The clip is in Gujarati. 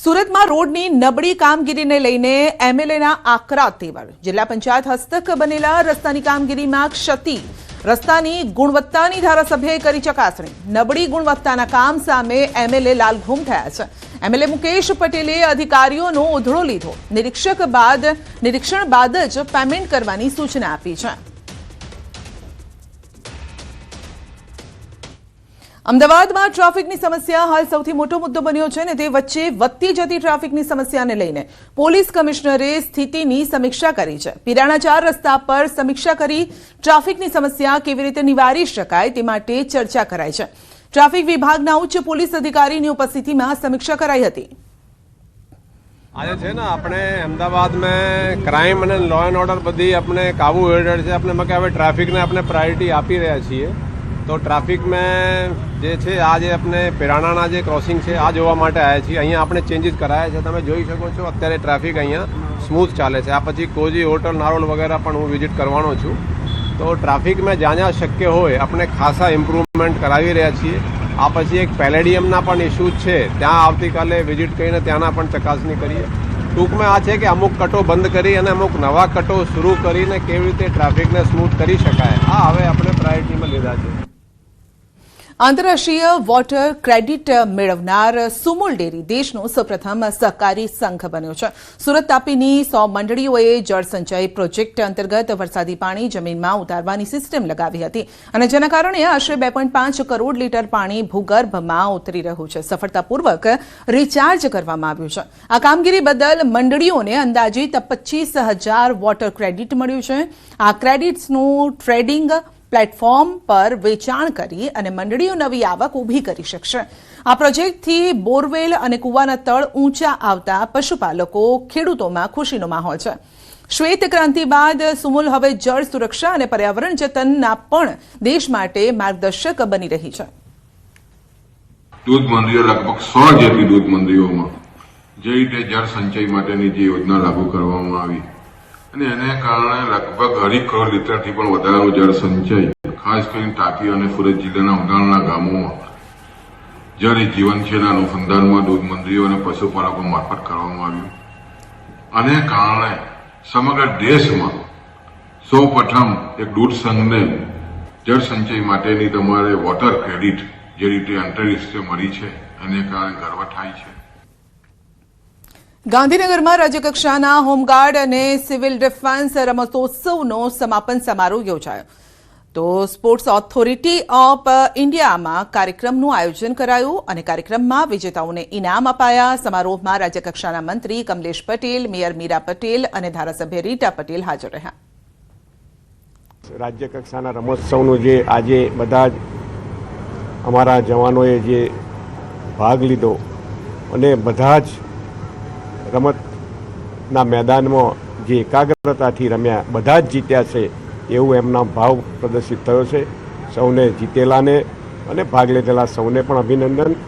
સુરતમાં રોડની નબળી કામગીરીને લઈને એમએલએના આકરા તેવર. જિલ્લા પંચાયત હસ્તક બનેલા રસ્તાની કામગીરીમાં ક્ષતિ, રસ્તાની ગુણવત્તાની ધારાસભ્યએ કરી ચકાસણી. નબળી ગુણવત્તાના કામ સામે એમએલએ લાલઘૂમ થયા છે. એમએલએ મુકેશ પટેલે અધિકારીઓનો ઉધડો લીધો. નિરીક્ષણ બાદ જ પેમેન્ટ કરવાની સૂચના આપી છે. અમદાવાદમાં ટ્રાફિકની સમસ્યા હાલ સૌથી મોટો મુદ્દો બન્યો છે અને તે વચ્ચે વધતી જતી ટ્રાફિકની સમસ્યાને લઈને પોલીસ કમિશનરે સ્થિતિની સમીક્ષા કરી છે. પીરાણા 4 રસ્તા પર સમીક્ષા કરી ટ્રાફિકની સમસ્યા કેવી રીતે નિવારી શકાય તે માટે ચર્ચા કરાઈ છે. ટ્રાફિક વિભાગના ઉચ્ચ પોલીસ અધિકારીની ઉપસ્થિતિમાં સમીક્ષા કરાઈ હતી. આજે છે ને આપણે અમદાવાદમાં ક્રાઇમ અને લો એન્ડ ઓર્ડર બધી આપણે કાબુ હેઠળ છે. આપણે હવે ટ્રાફિકને આપણે પ્રાયોરિટી આપી રહ્યા છીએ. તો ટ્રાફિકમાં જે છે આજે આપણે પીરાણાના જે ક્રોસિંગ છે આ જોવા માટે આવ્યા છીએ. અહીંયા આપણે ચેન્જીસ કરાયા છે. તમે જોઈ શકો છો અત્યારે ટ્રાફિક અહીંયા સ્મૂથ ચાલે છે. આ પછી કોજી હોટલ નારોલ વગેરે પણ હું વિઝિટ કરવાનો છું. તો ટ્રાફિકમાં જ્યાં જ્યાં શક્ય હોય આપણે ખાસા ઇમ્પ્રુવમેન્ટ કરાવી રહ્યા છીએ. આ પછી એક પેલેડિયમના પણ ઇસ્યુઝ છે, ત્યાં આવતીકાલે વિઝિટ કરીને ત્યાંના પણ ચકાસણી કરીએ. ટૂંકમાં આ છે કે અમુક કટો બંધ કરી અને અમુક નવા કટો શરૂ કરીને કેવી રીતે ટ્રાફિકને સ્મૂથ કરી શકાય આ હવે આપણે પ્રાયોરિટીમાં લીધા છે. આંતરરાષ્ટ્રીય વોટર ક્રેડિટ મેળવનાર સુમુલ ડેરી દેશનો સૌપ્રથમ સહકારી સંઘ બન્યો છે. સુરત તાપીની 100 મંડળીઓએ જળ સંચય પ્રોજેક્ટ અંતર્ગત વરસાદી પાણી જમીનમાં ઉતારવાની સિસ્ટમ લગાવી હતી અને જેના કારણે આશરે 2.5 કરોડ લીટર પાણી ભૂગર્ભમાં ઉતરી રહ્યું છે. સફળતાપૂર્વક રિચાર્જ કરવામાં આવ્યું છે. આ કામગીરી બદલ મંડળીઓને અંદાજિત 25,000 વોટર ક્રેડિટ મળ્યું છે. આ ક્રેડિટ્સનું ટ્રેડિંગ પ્લેટફોર્મ પર વેચાણ કરી અને મંડળીઓ નવી આવક ઊભી કરી શકશે. આ પ્રોજેક્ટથી બોરવેલ અને કૂવાના તળ ઊંચા આવતા પશુપાલકો, ખેડૂતોમાં ખુશીનો માહોલ છે. શ્વેત ક્રાંતિ બાદ સુમુલ હવે જળ સુરક્ષા અને પર્યાવરણ જતનના પણ દેશ માટે માર્ગદર્શક બની રહી છે. દૂધ મંડળીઓ લગભગ 100 જેટલી દૂધ મંડળીઓમાં જે રીતે જળ સંચય માટેની જે યોજના લાગુ કરવામાં આવી અને એને કારણે લગભગ 2.5 કરોડ લીટરથી પણ વધારેનું જળ સંચય ખાસ કરીને તાપી અને સુરત જિલ્લાના ઉંડાણના ગામોમાં જળ જીવન છે એના અનુસંધાનમાં દૂધ મંડળીઓ અને પશુપાલકો મારફત કરવામાં આવ્યું. આને કારણે સમગ્ર દેશમાં સૌપ્રથમ એક દૂધ સંઘને જળ સંચય માટેની તમારે વોટર ક્રેડિટ જે રીતે આંતરરાષ્ટ્રીય મળી છે એને કારણે ગર્વ થાય છે. ગાંધીનગરમાં રાજ્યકક્ષાના હોમગાર્ડ અને સિવિલ ડિફેન્સ રમતોત્સવનો સમાપન સમારોહ યોજાયો. તો સ્પોર્ટ્સ ઓથોરિટી ઓફ ઇન્ડિયામાં કાર્યક્રમનું આયોજન કરાયું અને કાર્યક્રમમાં વિજેતાઓને ઇનામ અપાયા. સમારોહમાં રાજ્યકક્ષાના મંત્રી કમલેશ પટેલ, મેયર મીરા પટેલ અને ધારાસભ્ય રીટા પટેલ હાજર રહ્યા. રાજ્યકક્ષાના રમોત્સવનું જે આજે બધા જ અમારા જવાનોએ જે ભાગ લીધો અને બધા જ રમતના મેદાનમાં જે એકાગ્રતાથી રમ્યા, બધા જ જીત્યા છે એવું એમના ભાવ પ્રદર્શિત થયો છે. સૌને જીતેલાને અને ભાગ લીધેલા સૌને પણ અભિનંદન.